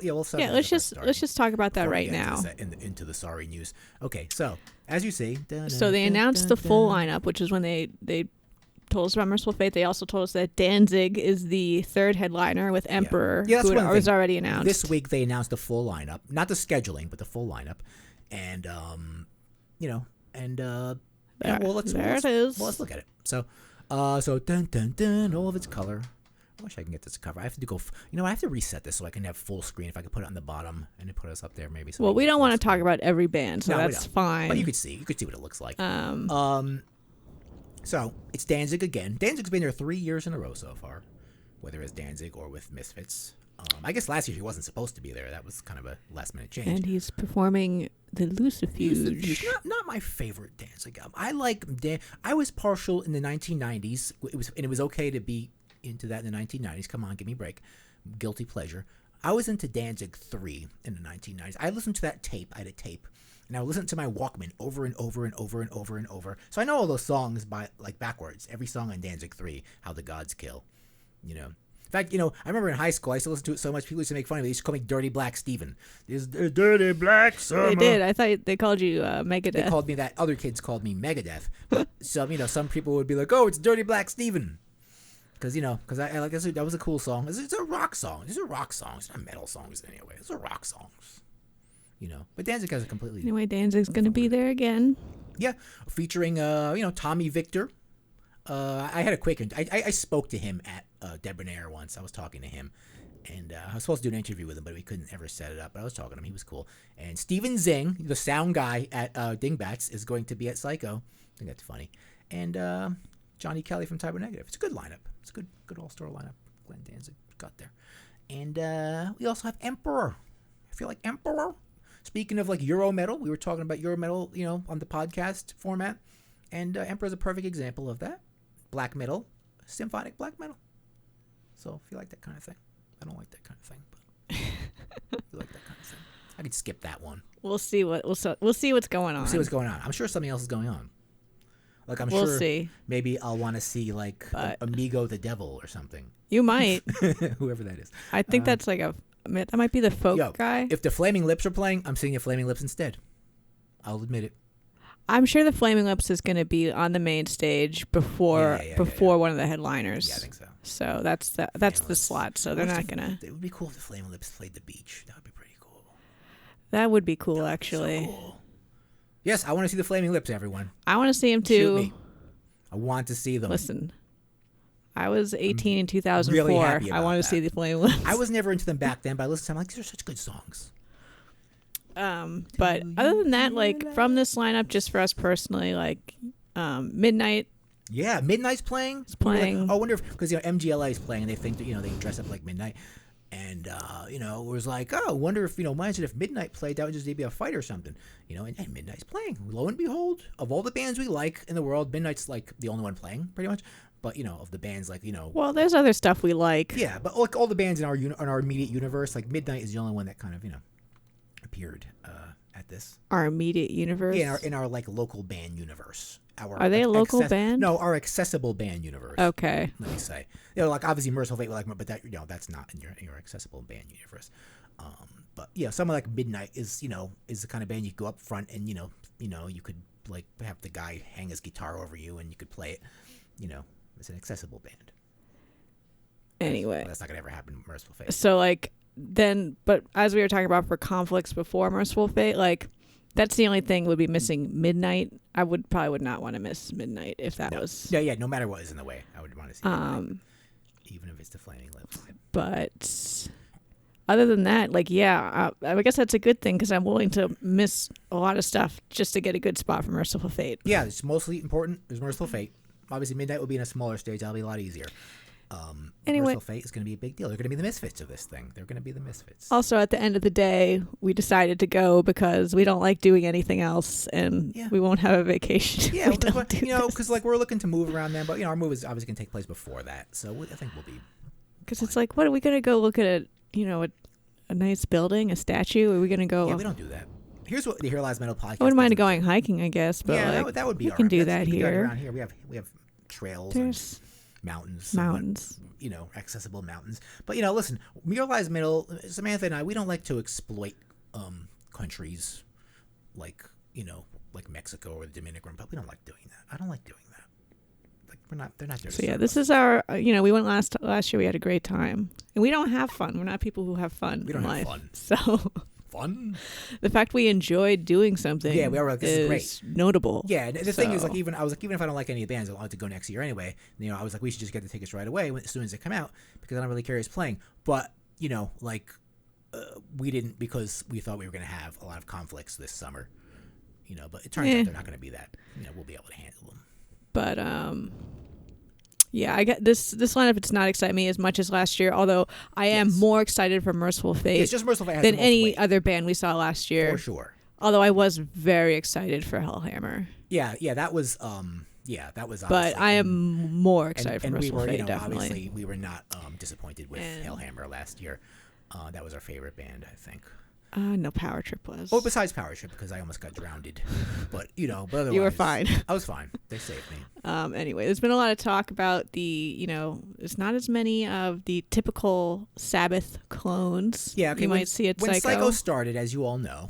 we'll set Yeah, let's just talk about that right now. Into the sorry news. Okay, so as you see, so they announced the full lineup, which is when they told us about Merciful Fate. They also told us that Danzig is the third headliner with Emperor, who was already announced. This week they announced the full lineup, not the scheduling, but the full lineup, and it is. Well, let's look at it. So dun dun dun, all of its color. I wish I can get this cover. I have to go. I have to reset this so I can have full screen. If I could put it on the bottom and put us up there, maybe. Well, we don't want to talk about every band, so that's fine. But you could see what it looks like. So it's Danzig again. Danzig's been there 3 years in a row so far, whether it's Danzig or with Misfits. I guess last year he wasn't supposed to be there. That was kind of a last minute change. And he's performing the Lucifuge. Not my favorite Danzig album. I was partial in the 1990s. It was okay to be into that in the 1990s. Come on, give me a break. Guilty pleasure. I was into Danzig 3 in the 1990s. I listened to that tape. I had a tape. And I would listen to my Walkman over and over and over and over and over. So I know all those songs backwards. Every song on Danzig 3, How the Gods Kill. In fact, I remember in high school, I used to listen to it so much, people used to make fun of me. They used to call me Dirty Black Steven. This Dirty Black Summer. They did. I thought they called you Megadeth. They called me that. Other kids called me Megadeth. Some people would be like, oh, it's Dirty Black Steven. Because I like that was a cool song. It's a rock song. These are rock songs. It's not metal songs anyway. These are rock songs. But Danzig has a completely... Anyway, Danzig's going to be there again. Yeah, featuring, Tommy Victor. I had a quick... I spoke to him at Debonair once. I was talking to him. And I was supposed to do an interview with him, but we couldn't ever set it up. But I was talking to him. He was cool. And Steven Zing, the sound guy at Dingbats, is going to be at Psycho. I think that's funny. And Johnny Kelly from Type O Negative. It's a good lineup. It's a good all-star lineup. Glenn Danzig got there. And we also have Emperor. I feel like Emperor... Speaking of Euro metal, we were talking about Euro metal, on the podcast format, and Emperor is a perfect example of that. Black metal, symphonic black metal. So if you like that kind of thing, I don't like that kind of thing, but if you like that kind of thing, I could skip that one. We'll see what's going on. We'll see what's going on. I'm sure something else is going on. We'll see. Maybe I'll want to see Amigo the Devil or something. You might. Whoever that is. I think that's that might be the folk guy. If the Flaming Lips are playing, I'm seeing the Flaming Lips instead. I'll admit it. I'm sure the Flaming Lips is going to be on the main stage before one of the headliners. Yeah, I think so. So that's the slot. So they're not going to... It would be cool if the Flaming Lips played the beach. That would be pretty cool. That would be cool, actually. So cool. Yes, I want to see the Flaming Lips, everyone. I want to see them, too. Shoot me. I want to see them. Listen. I was 18 in 2004. Really happy about I wanted to see the Flaming Lips. I was never into them back then, but I listened to them these are such good songs. But other than that, from this lineup, just for us personally, Midnight. Yeah, Midnight's playing. It's playing. I wonder if, because MGLA is playing and they think that, they dress up like Midnight. And, it was like, I wonder if, imagine if Midnight played, that would just be a fight or something. And Midnight's playing. Lo and behold, of all the bands we like in the world, Midnight's the only one playing, pretty much. But, of the bands, Well, there's other stuff we like. Yeah, but all the bands in our immediate universe, Midnight is the only one that kind of, appeared at this. Our immediate universe? Yeah, in our local band universe. Are they a local band? No, our accessible band universe. Okay. Let me say. Obviously Merciful Fate, but that, that's not in your accessible band universe. But, yeah, someone like Midnight is the kind of band you go up front and, you could, have the guy hang his guitar over you and you could play it, It's an accessible band. Anyway. That's not going to ever happen in Merciful Fate. So, but as we were talking about for conflicts before Merciful Fate, that's the only thing would be missing Midnight. I would not want to miss Midnight if that was... Yeah, no matter what is in the way, I would want to see Midnight, even if it's the Flaming Lips. But other than that, I guess that's a good thing because I'm willing to miss a lot of stuff just to get a good spot for Merciful Fate. Yeah, it's mostly important. There's Merciful Fate. Obviously, Midnight will be in a smaller stage. That'll be a lot easier. Anyway, Merciful Fate is going to be a big deal. They're going to be the Misfits of this thing. They're going to be the Misfits. Also, at the end of the day, we decided to go because we don't like doing anything else, and we won't have a vacation. Yeah, because we're looking to move around then, but our move is obviously going to take place before that. So I think we'll be. Because it's what are we going to go look at? A nice building, a statue? Are we going to go? Yeah, we don't do that. Here's what the Here Lies Metal podcast. I wouldn't mind going hiking, I guess, but that would be. We can do that here. Around here, we have trails. mountains. Somewhat, accessible mountains. But, listen, Herelies Metal, Samantha and I, we don't like to exploit countries like Mexico or the Dominican Republic. We don't like doing that. I don't like doing that. They're not there. So yeah, this is our. We went last year. We had a great time, and we don't have fun. We're not people who have fun. We don't in have life. fun. So fun. The fact we enjoyed doing something. Yeah, we were like, this is great. Notable. Yeah, the thing is, even if I don't like any of the bands, I'll have to go next year anyway. I was like, we should just get the tickets right away as soon as they come out because I'm not really curious playing. But we didn't because we thought we were going to have a lot of conflicts this summer. But it turns out they're not going to be that. We'll be able to handle them. But yeah, I get this lineup. It's not exciting me as much as last year. Although I am more excited for Merciful Fate. It's just Merciful Fate than any other band we saw last year. For sure. Although I was very excited for Hellhammer. Yeah, that was obviously, but I am more excited for Merciful Fate. Definitely. Obviously, we were not disappointed with Hellhammer last year. That was our favorite band, I think. No, Power Trip was. Oh, besides Power Trip, because I almost got drowned. But, but otherwise, you were fine. I was fine. They saved me. Anyway, there's been a lot of talk about it's not as many of the typical Sabbath clones. Yeah, okay, you might see at Psycho. When Psycho started, as you all know,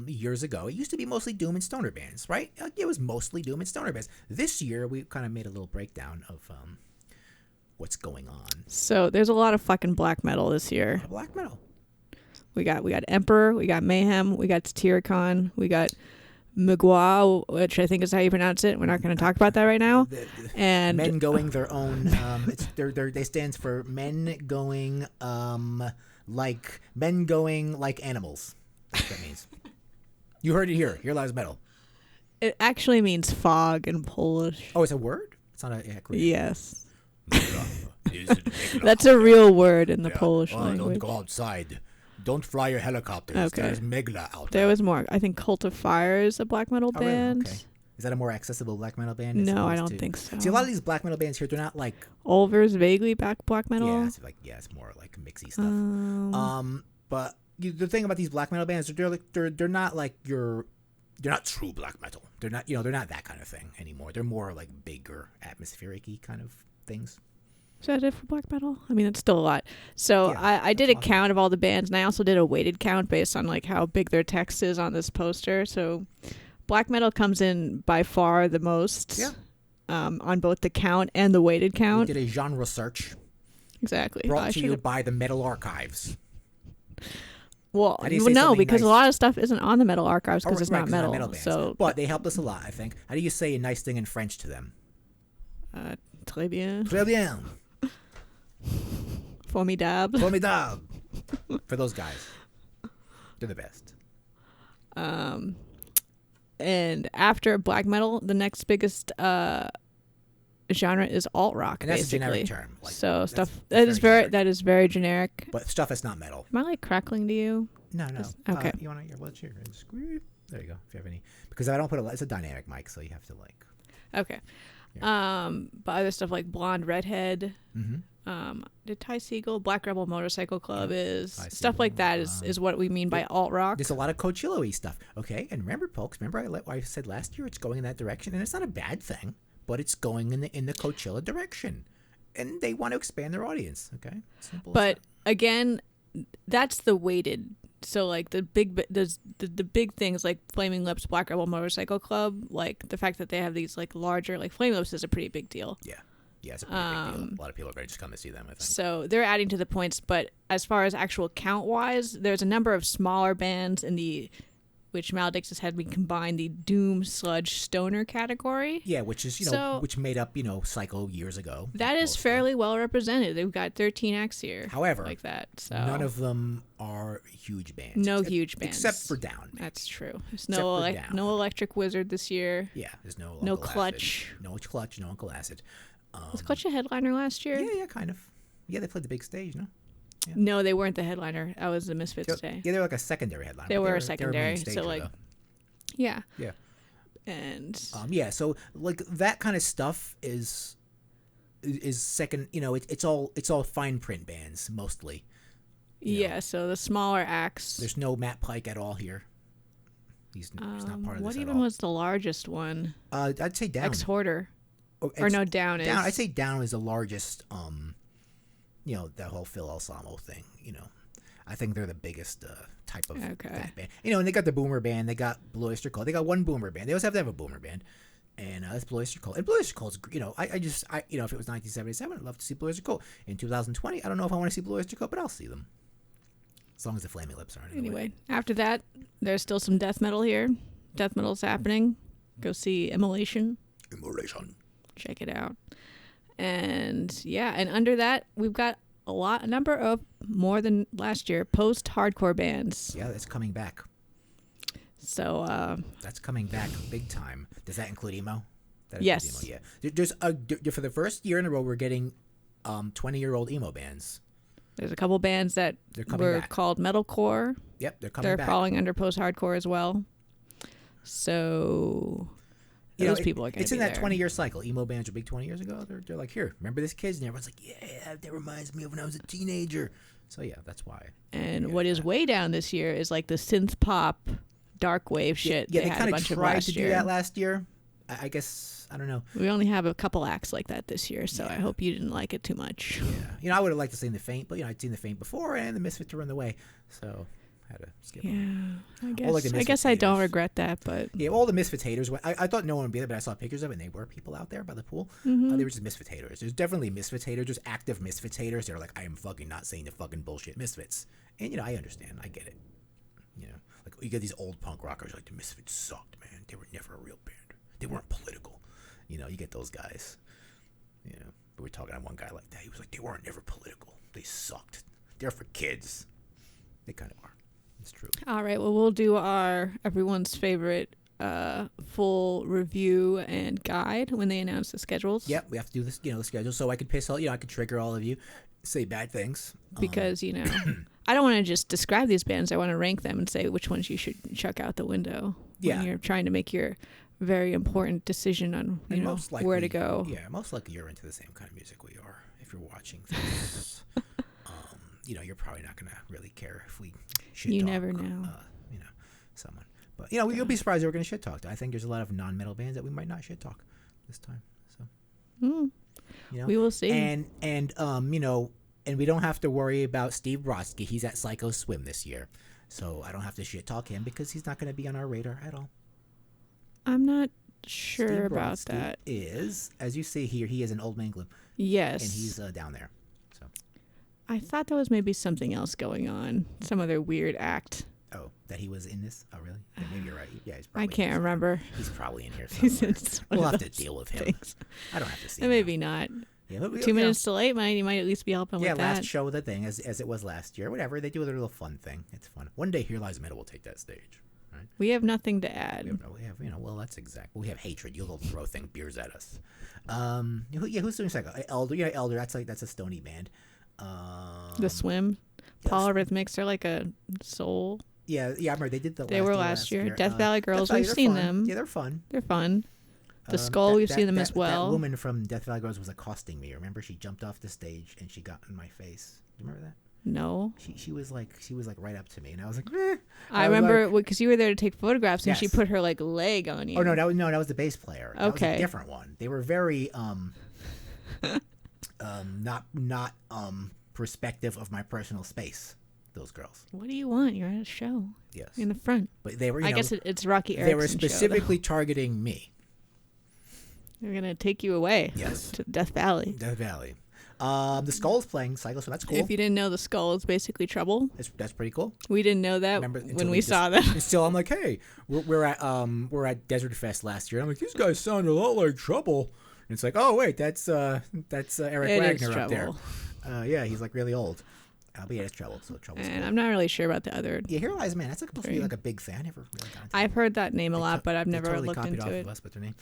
years ago, it used to be mostly Doom and Stoner bands, right? It was mostly Doom and Stoner bands. This year, we kind of made a little breakdown of what's going on. So there's a lot of fucking black metal this year. Black metal. We got Emperor, we got Mayhem, we got Satyricon, we got Mgwa, which I think is how you pronounce it. We're not going to talk about that right now. And men going their own. They stands for men going like animals. That's what that means. You heard it here. Herelies Metal. It actually means fog in Polish. Oh, it's a word. It's not a acronym. Yes. That's a real word in the Polish language. Don't go outside. Don't fly your helicopters. Okay. There's Megla out there. There was more. I think Cult of Fire is a black metal band. Really? Okay. Is that a more accessible black metal band? No, I don't think so. See, a lot of these black metal bands here, they're not like... Ulver's vaguely black metal? Yeah, it's more like mixy stuff. But the thing about these black metal bands, they're not like they're not true black metal. They're not, they're not that kind of thing anymore. They're more like bigger, atmospheric-y kind of things. Is that it for black metal? I mean, it's still a lot. So yeah, I did a count of all the bands, and I also did a weighted count based on like how big their text is on this poster. So black metal comes in by far the most on both the count and the weighted count. We did a genre search. Exactly. Brought to you by the Metal Archives. Well, no, because a lot of stuff isn't on the Metal Archives because it's not metal. But they helped us a lot, I think. How do you say a nice thing in French to them? Très bien. Très bien. Formidable. Formidable. For those guys. They're the best. And after black metal, the next biggest genre is alt rock. And that's basically a generic term. So stuff that is very generic. But stuff that's not metal. Am I like crackling to you? No. Okay. You want to? What's your screw? There you go. If you have any, because I don't put it's a dynamic mic, so you have to like. Okay. Yeah. But other stuff like Blonde Redhead. Mm-hmm. Did Ty Segall, Black Rebel Motorcycle Club is stuff like that is what we mean by alt rock. There's a lot of Coachella-y stuff. Okay, and remember, folks, I said last year it's going in that direction, and it's not a bad thing, but it's going in the Coachella direction, and they want to expand their audience. Okay, simple. But again, that's the weighted. So like the big things like Flaming Lips, Black Rebel Motorcycle Club, like the fact that they have these like larger, like Flaming Lips is a pretty big deal. Yeah, it's a pretty big deal. A lot of people are going to just come to see them, I think. So they're adding to the points, but as far as actual count-wise, there's a number of smaller bands in which Maledictus had been combined the Doom, Sludge, Stoner category. Yeah, which is, which made up, Psycho years ago. That is fairly well represented. They've got 13 acts here. However, like that. So none of them are huge bands. No huge bands. Except for Down. That's true. There's no Electric Wizard this year. Yeah, there's no Clutch. No Clutch, no Uncle Acid. Was Clutch a headliner last year? Yeah, kind of. Yeah, they played the big stage, no? Yeah. No, they weren't the headliner. That was the Misfits Day. Yeah, they were like a secondary headliner. They were a secondary. So like, yeah. Yeah. And so like that kind of stuff is second. It's all fine print bands mostly. Yeah. So the smaller acts. There's no Matt Pike at all here. He's not part of this. What even was the largest one? I'd say Down. Ex Hoarder. Or no, Down is. Down. I'd say Down is the largest. The whole Phil Alsamo thing. I think they're the biggest type of that band. And they got the Boomer Band. They got Blue Oyster Cult. They got one Boomer Band. They always have to have a Boomer Band. And that's Blue Oyster Cult. And Blue Oyster Cult's, if it was 1977, I'd love to see Blue Oyster Cult. In 2020, I don't know if I want to see Blue Oyster Cult, but I'll see them. As long as the Flaming Lips aren't. Anyway, after that, there's still some death metal here. Death metal's happening. Go see Immolation. Check it out. And under that, we've got a number of, more than last year, post-hardcore bands. Yeah, that's coming back. So that's coming back big time. Does that include emo? Yes. Emo, yeah. There's for the first year in a row we're getting 20-year-old emo bands. There's a couple bands that were called metalcore. Yep, they're coming back. They're falling under post-hardcore as well. So those people are going to be It's in that 20-year cycle. Emo bands were big 20 years ago. They're like, here, remember this kids? And everyone's like, yeah, that reminds me of when I was a teenager. So yeah, that's why. And what is way down this year is like the synth pop dark wave shit. Yeah, they kind of tried to do that last year. I guess, I don't know. We only have a couple acts like that this year, so I hope you didn't like it too much. Yeah. I would have liked to see The Faint, but, I'd seen The Faint before, and the Misfits were on the way, so I had to skip them. I guess I don't regret that, but... Yeah, all the Misfits haters, I thought no one would be there, but I saw pictures of it, and they were people out there by the pool. Mm-hmm. They were just Misfits haters. There's definitely Misfits haters. There's active Misfits haters. They're like, I am fucking not saying the fucking bullshit Misfits. And, I understand. I get it. Like, you get these old punk rockers like, the Misfits sucked, man. They were never a real band. They weren't political. You get those guys. But we're talking to one guy like that. He was like, they weren't never political. They sucked. They're for kids. They kind of are. It's true. All right. Well, we'll do our everyone's favorite full review and guide when they announce the schedules. Yeah, we have to do this, the schedule, so I could piss all, I could trigger all of you, say bad things. Because, I don't want to just describe these bands. I want to rank them and say which ones you should chuck out the window when you're trying to make your very important decision on, most likely, where to go. Yeah, most likely you're into the same kind of music we are. If you're watching this, you're probably not going to really care if we shit talk. You never know. Someone. But, you'll be surprised that we're going to shit talk. I think there's a lot of non-metal bands that we might not shit talk this time. So, we will see. And we don't have to worry about Steve Brodsky. He's at Psycho Swim this year. So I don't have to shit talk him because he's not going to be on our radar at all. I'm not sure Steve about Brodsky that. Is, as you see here, he is an Old Man Gloom. Yes. And he's down there. So I thought there was maybe something else going on. Some other weird act. Oh, that he was in this? Oh, really? Yeah, maybe you're right. Yeah, he's probably I can't remember. He's probably in here somewhere. We'll have to deal with him. Things. I don't have to see him. Maybe not. Yeah, but 2 minutes to late, you might at least be helping with that. Yeah, last show of the thing, as it was last year. Whatever, they do their little fun thing. It's fun. One day, Here Lies Metal will take that stage. Right? We have nothing to add. We have well, that's exact. We have hatred. You'll throw beers at us. Who's doing Psycho? Elder. Yeah, Elder. That's a Stony band. The Swim. Paul Rhythmics. They're like a soul. Yeah, I remember they did the. They were last year. Death Valley Girls. We've seen them. Yeah, they're fun. They're fun. The Skull, we've seen them as well. That woman from Death Valley Girls was accosting me. Remember, she jumped off the stage and she got in my face. Do you remember that? No. She was like right up to me, and I was like, eh. I remember because you were there to take photographs, and she put her leg on you. Oh that was the bass player. That was a different one. They were very not perspective of my personal space. Those girls. What do you want? You're at a show. Yes. In the front. But they were. I guess it's Rocky Erickson. They were specifically targeting me. They're gonna take you away. Yes. To Death Valley. Death Valley. The Skull's playing Psycho, so that's cool. If you didn't know, the Skull is basically Trouble. That's pretty cool. We didn't know that when we saw them. And still, I'm like, hey, we're at Desert Fest last year. I'm like, these guys sound a lot like Trouble. And it's like, oh wait, that's Eric Wagner up there. Yeah, he's like really old. But yeah, it's Trouble. So Trouble's and cool. I'm not really sure about the other. Yeah, Here Lies Man. That's supposed to be like a big fan. Never really got into I've heard that name a lot, but I've never totally looked copied into off it. Of us, but their name.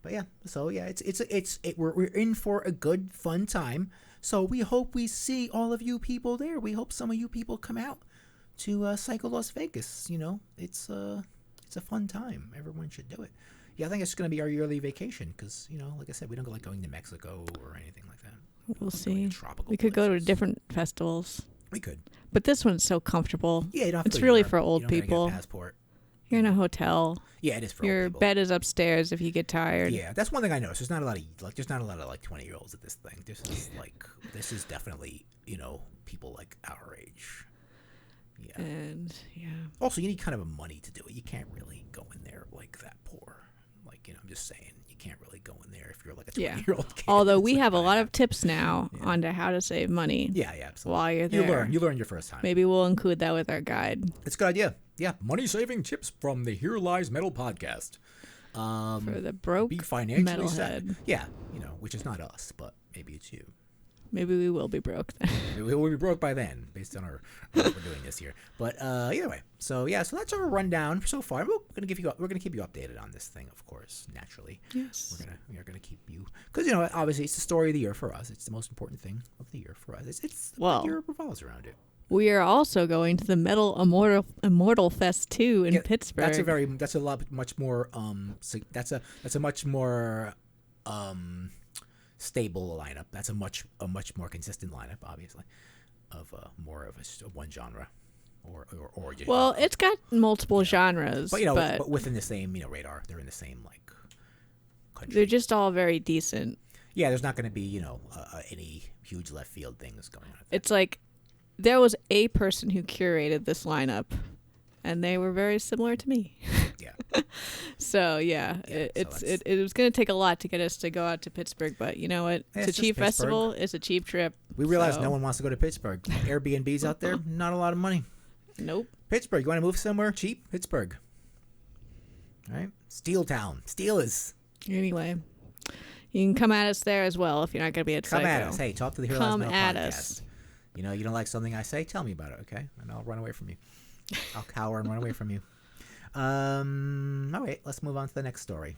But yeah, so yeah, we're in for a good fun time. So we hope we see all of you people there. We hope some of you people come out to Psycho Las Vegas. It's a fun time. Everyone should do it. Yeah, I think it's going to be our yearly vacation because like I said, we don't going to Mexico or anything like that. We'll see. We could go to different festivals. We could. But this one's so comfortable. Yeah, you don't have it's to really Europe. for old You don't people. Get a passport. You're in a hotel. Yeah, it is for Your old people. bed is upstairs if you get tired. Yeah, that's one thing I noticed. There's not a lot of like 20-year-olds at this thing. This is definitely, people like our age. Yeah. And yeah. Also, you need kind of a money to do it. You can't really go in there like that poor. Like, I'm just saying, you can't really go in there if you're like a 20-year-old kid. Although we have a lot of tips now on to how to save money. Yeah, absolutely. While you're there. You learn your first time. Maybe we'll include that with our guide. It's a good idea. Yeah, money-saving tips from the Here Lies Metal podcast. For the broke be financially metalhead. Yeah, which is not us, but maybe it's you. Maybe we will be broke then. We will be broke by then, based on what we're doing this year. But either way, so that's our rundown so far. We're gonna keep you updated on this thing, of course, naturally. Yes. We're gonna keep you, because obviously it's the story of the year for us. It's the most important thing of the year for us. It's the year revolves around it. We are also going to the Metal Immortal Fest 2 in Pittsburgh. That's a much more stable lineup. That's a much more consistent lineup, obviously, of more of a one genre or well, it's got multiple genres, but within the same radar. They're in the same country. They're just all very decent. Yeah, there's not going to be any huge left field things going on. It's like there was a person who curated this lineup, and they were very similar to me. Yeah. So it was going to take a lot to get us to go out to Pittsburgh, but you know what? It's a cheap festival. It's a cheap trip. We realize no one wants to go to Pittsburgh. Airbnbs out there, not a lot of money. Nope. Pittsburgh, you want to move somewhere cheap? Pittsburgh. All right. Steel Town. Steelers. Anyway, you can come at us there as well if you're not going to be at Psycho. Come at us. Hey, talk to the Here Lies Metal podcast. Come at us. You don't like something I say? Tell me about it, okay? And I'll run away from you. I'll cower and run away from you. All right, let's move on to the next story.